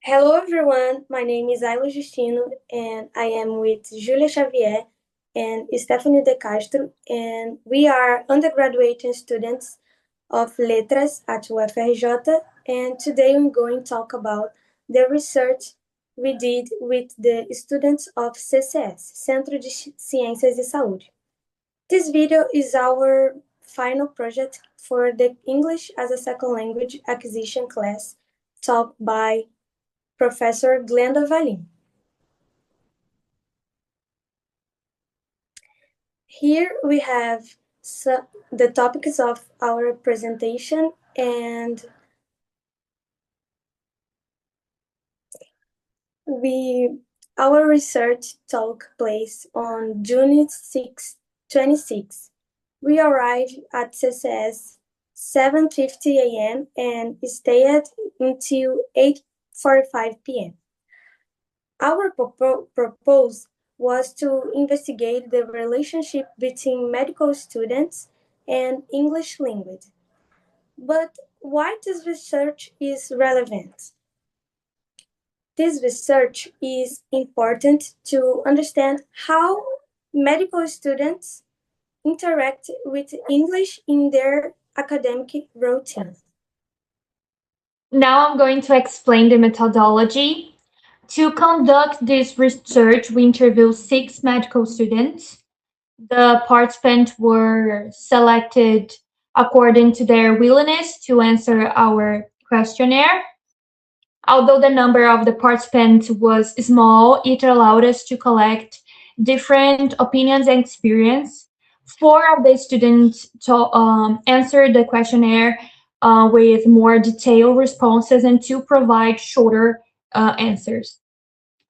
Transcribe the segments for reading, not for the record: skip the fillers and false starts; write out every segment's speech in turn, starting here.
Hello everyone, my name is Ayla Justino and I am with Júlia Xavier and Sthefany de Castro, and we are undergraduate students of Letras at UFRJ, and today we're going to talk about the research we did with the students of CCS, Centro de Ciências de Saúde. This video is our final project for the English as a Second Language acquisition class taught by Professor Glenda Valim. Here we have the topics of our presentation, and our research took place on June 6, 26. We arrived at CCS 7:50 a.m. and stayed until 8:45 p.m. Our propose was to investigate the relationship between medical students and English language. But why this research is relevant? This research is important to understand how medical students interact with English in their academic routine. Now I'm going to explain the methodology. To conduct this research, we interviewed 6 medical students. The participants were selected according to their willingness to answer our questionnaire. Although the number of the participants was small, it allowed us to collect different opinions and experience. 4 of the students answered the questionnaire with more detailed responses and 2 provide shorter answers.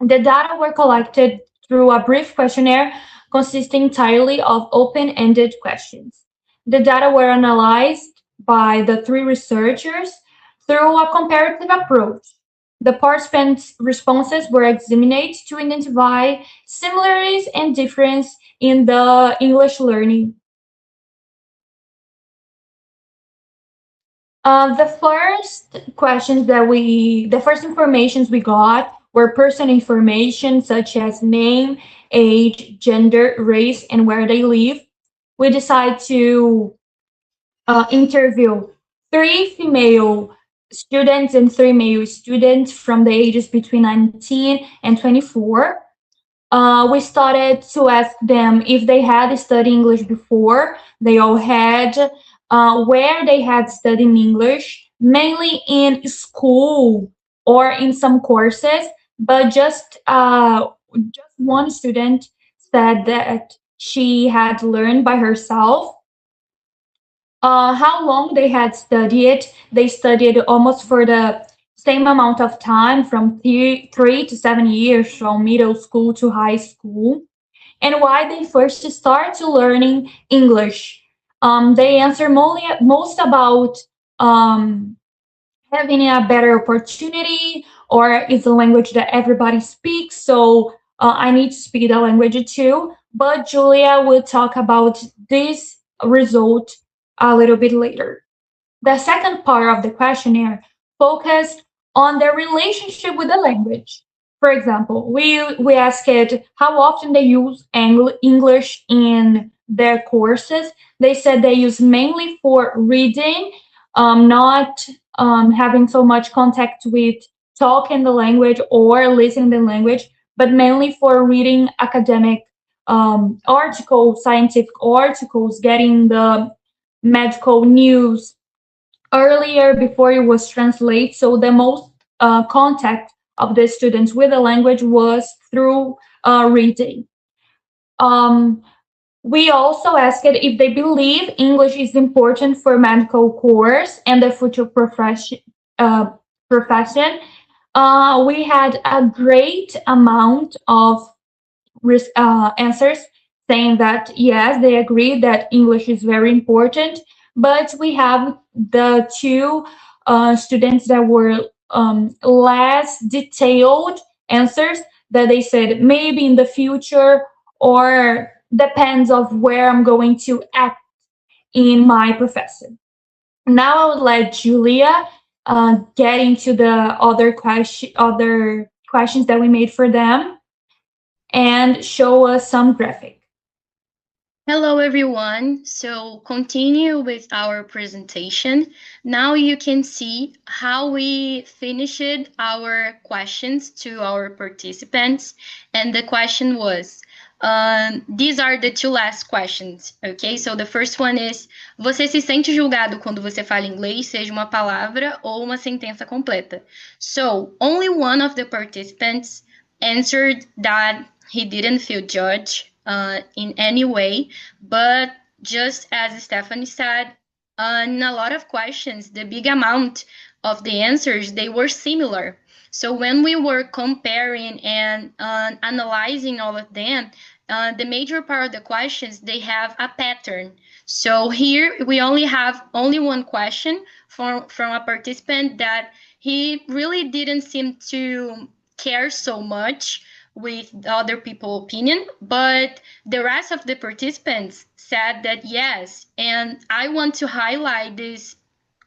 The data were collected through a brief questionnaire consisting entirely of open-ended questions. The data were analyzed by the 3 researchers through a comparative approach. The participants' responses were examined to identify similarities and differences in the English learning. The first informations we got were personal information such as name, age, gender, race, and where they live. We decided to interview 3 female students and 3 male students from the ages between 19 and 24. We started to ask them if they had studied English before. They all had. Where they had studied English, mainly in school or in some courses, but just one student said that she had learned by herself. How long they had studied? They studied almost for the same amount of time, from 3 to 7 years, from middle school to high school. And why they first start to learning English. They answer most about having a better opportunity, or it's a language that everybody speaks, so I need to speak the language too. But Julia will talk about this result a little bit later. The second part of the questionnaire focused on their relationship with the language. For example, we asked how often they use English in their courses. They said they use mainly for reading, not having so much contact with talking the language or listening the language, but mainly for reading academic articles, scientific articles, getting the medical news earlier before it was translated. So the most contact of the students with the language was through reading. We also asked if they believe English is important for medical course and the future profession. We had a great amount of answers saying that yes, they agree that English is very important, but we have the 2 students that were less detailed answers, that they said maybe in the future, or depends of where I'm going to act in my profession. Now I would let Julia get into the other questions that we made for them, and show us some graphic. Hello everyone. So continue with our presentation. Now you can see how we finished our questions to our participants. And the question was, these are the two last questions, okay? So the first one is, você se sente julgado quando você fala inglês, seja uma palavra ou uma sentença completa? So only one of the participants answered that he didn't feel judged in any way, but just as Sthefany said, in a lot of questions, the big amount of the answers, they were similar. So when we were comparing and analyzing all of them, the major part of the questions, they have a pattern. So here we only have only one question from a participant that he really didn't seem to care so much with other people's opinion, but the rest of the participants said that yes. And I want to highlight this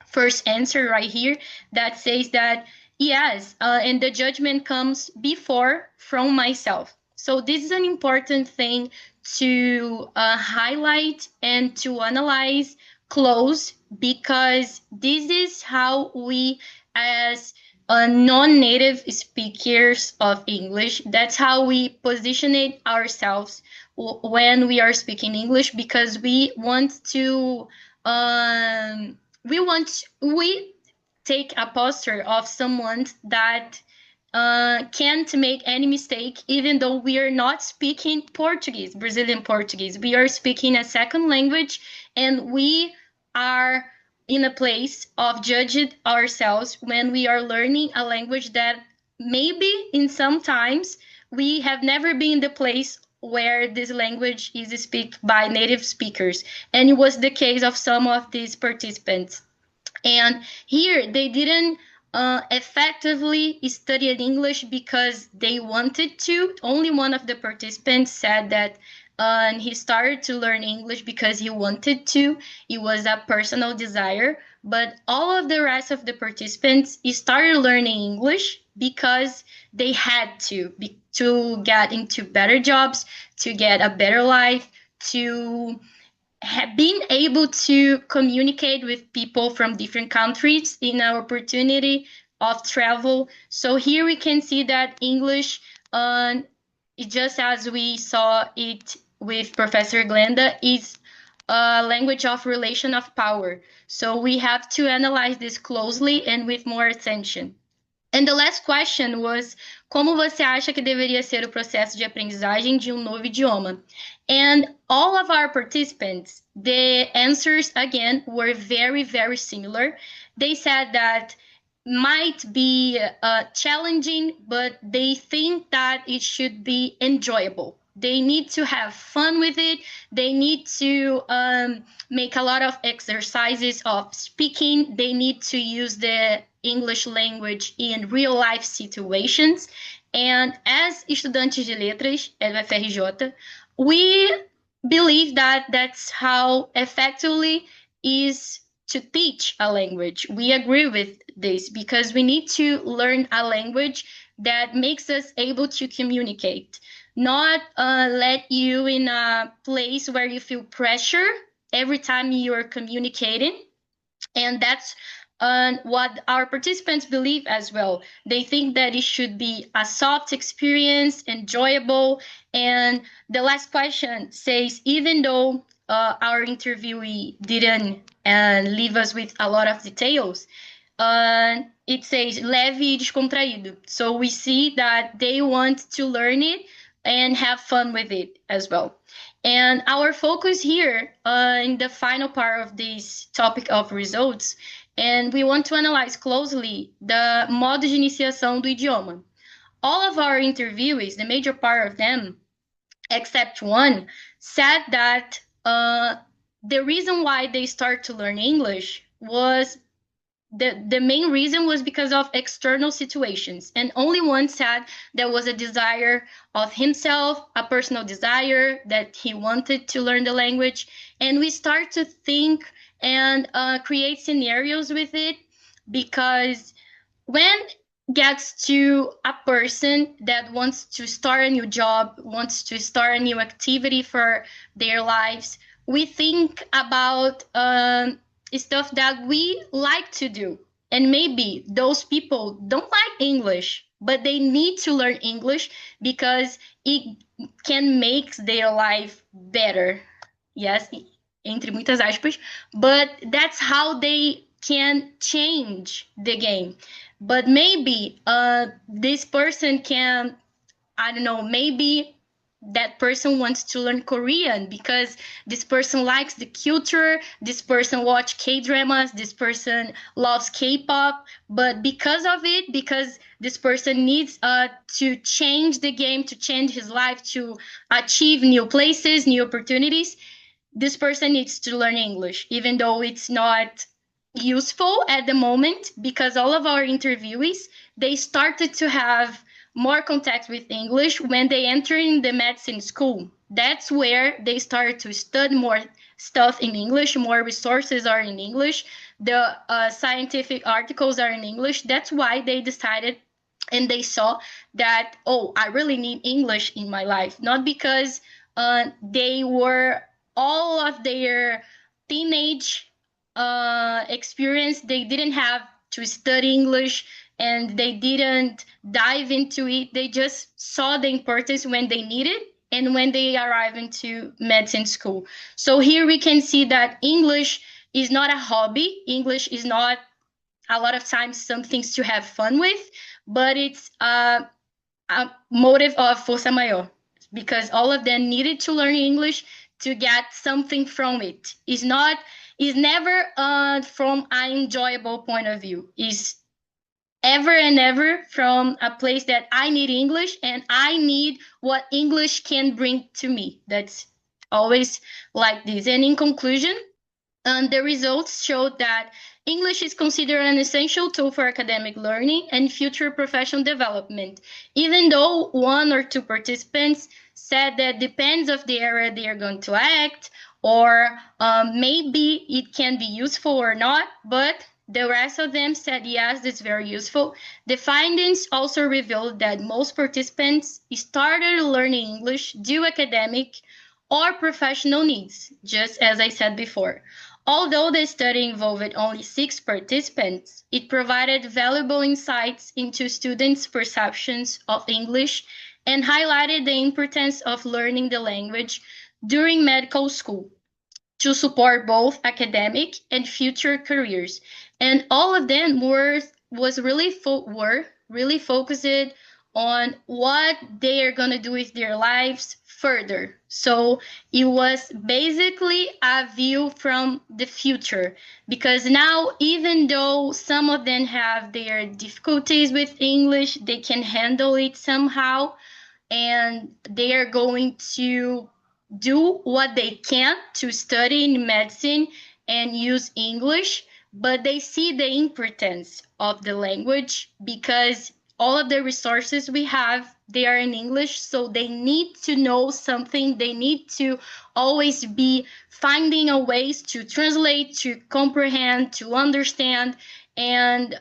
first answer right here that says that yes, and the judgment comes before from myself. So this is an important thing to highlight and to analyze close, because this is how we, as non-native speakers of English, that's how we position it ourselves when we are speaking English, because we want to we take a posture of someone that can't make any mistake, even though we are not speaking Portuguese, Brazilian Portuguese. We are speaking a second language, and we are in a place of judging ourselves when we are learning a language that maybe in some times we have never been in the place where this language is spoken by native speakers. And it was the case of some of these participants. And here they didn't effectively study English because they wanted to. Only one of the participants said that he started to learn English because he wanted to. It was a personal desire. But all of the rest of the participants started learning English because they had to get into better jobs, to get a better life, to being able to communicate with people from different countries in our opportunity of travel. So here we can see that English, just as we saw it with Professor Glenda, is a language of relation of power. So we have to analyze this closely and with more attention. And the last question was, como você acha que deveria ser o processo de aprendizagem de novo idioma? And all of our participants, the answers again were very, very similar. They said that might be challenging, but they think that it should be enjoyable. They need to have fun with it. They need to make a lot of exercises of speaking. They need to use the English language in real life situations. And as estudantes de letras at UFRJ, we believe that that's how effectively is to teach a language. We agree with this because we need to learn a language that makes us able to communicate, not let you in a place where you feel pressure every time you're communicating. And that's what our participants believe as well. They think that it should be a soft experience, enjoyable. And the last question says, even though our interviewee didn't leave us with a lot of details, it says leve e descontraído. So we see that they want to learn it and have fun with it as well. And our focus here in the final part of this topic of results, and we want to analyze closely the modo de iniciação do idioma. All of our interviewees, the major part of them, except one, said that the reason why they start to learn English was the main reason was because of external situations, and only one said there was a desire of himself, a personal desire that he wanted to learn the language. And we start to think and create scenarios with it. because when gets to a person that wants to start a new job, wants to start a new activity for their lives, we think about stuff that we like to do. And maybe those people don't like English, but they need to learn English because it can make their life better. Yes, entre muitas aspas, but that's how they can change the game. But maybe this person can, I don't know, maybe that person wants to learn Korean because this person likes the culture, this person watch K-dramas, this person loves K-pop, but because of it, because this person needs to change the game, to change his life, to achieve new places, new opportunities, this person needs to learn English, even though it's not useful at the moment, because all of our interviewees, they started to have more contact with English when they enter in the medicine school. That's where they started to study more stuff in English, more resources are in English, the scientific articles are in English. That's why they decided and they saw that, oh, I really need English in my life, not because they were all of their teenage experience, they didn't have to study English and they didn't dive into it. They just saw the importance when they needed and when they arrive into medicine school. So here we can see that English is not a hobby. English is not a lot of times some things to have fun with, but it's a motive of força maior, because all of them needed to learn English to get something from it. Is never from an enjoyable point of view. Is ever and ever from a place that I need English and I need what English can bring to me. That's always like this. And in conclusion, the results showed that English is considered an essential tool for academic learning and future professional development, even though one or two participants said that depends of the area they are going to act, or maybe it can be useful or not, but the rest of them said yes, it's very useful. The findings also revealed that most participants started learning English due to academic or professional needs, just as I said before. Although the study involved only 6 participants, it provided valuable insights into students' perceptions of English and highlighted the importance of learning the language during medical school to support both academic and future careers. And all of them were really focused on what they are going to do with their lives further. So it was basically a view from the future, because now, even though some of them have their difficulties with English, they can handle it somehow, and they are going to do what they can to study in medicine and use English, but they see the importance of the language because all of the resources we have, they are in English, so they need to know something. They need to always be finding a ways to translate, to comprehend, to understand. And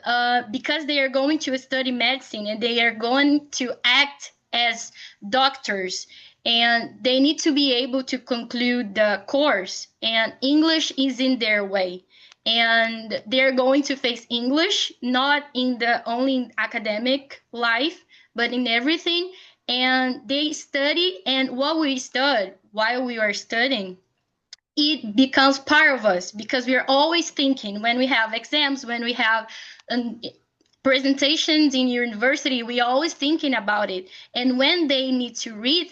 because they are going to study medicine and they are going to act as doctors, and they need to be able to conclude the course, and English is in their way, and they're going to face English not in the only academic life but in everything. And they study, and what we study while we are studying, it becomes part of us, because we are always thinking when we have exams, when we have presentations in university, we always thinking about it. And when they need to read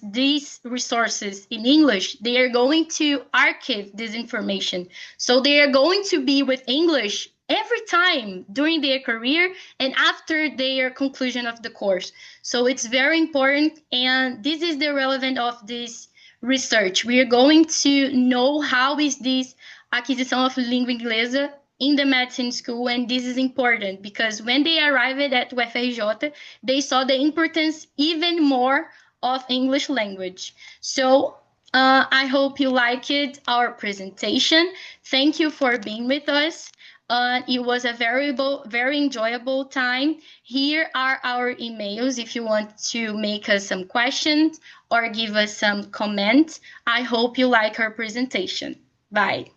these resources in English, they are going to archive this information. So they are going to be with English every time during their career and after their conclusion of the course. So it's very important, and this is the relevance of this research. We are going to know how is this acquisition of língua inglesa in the medicine school, and this is important because when they arrived at UFRJ, they saw the importance even more of English language. So I hope you liked our presentation. Thank you for being with us. It was a very enjoyable time. Here are our emails if you want to make us some questions or give us some comments. I hope you like our presentation. Bye.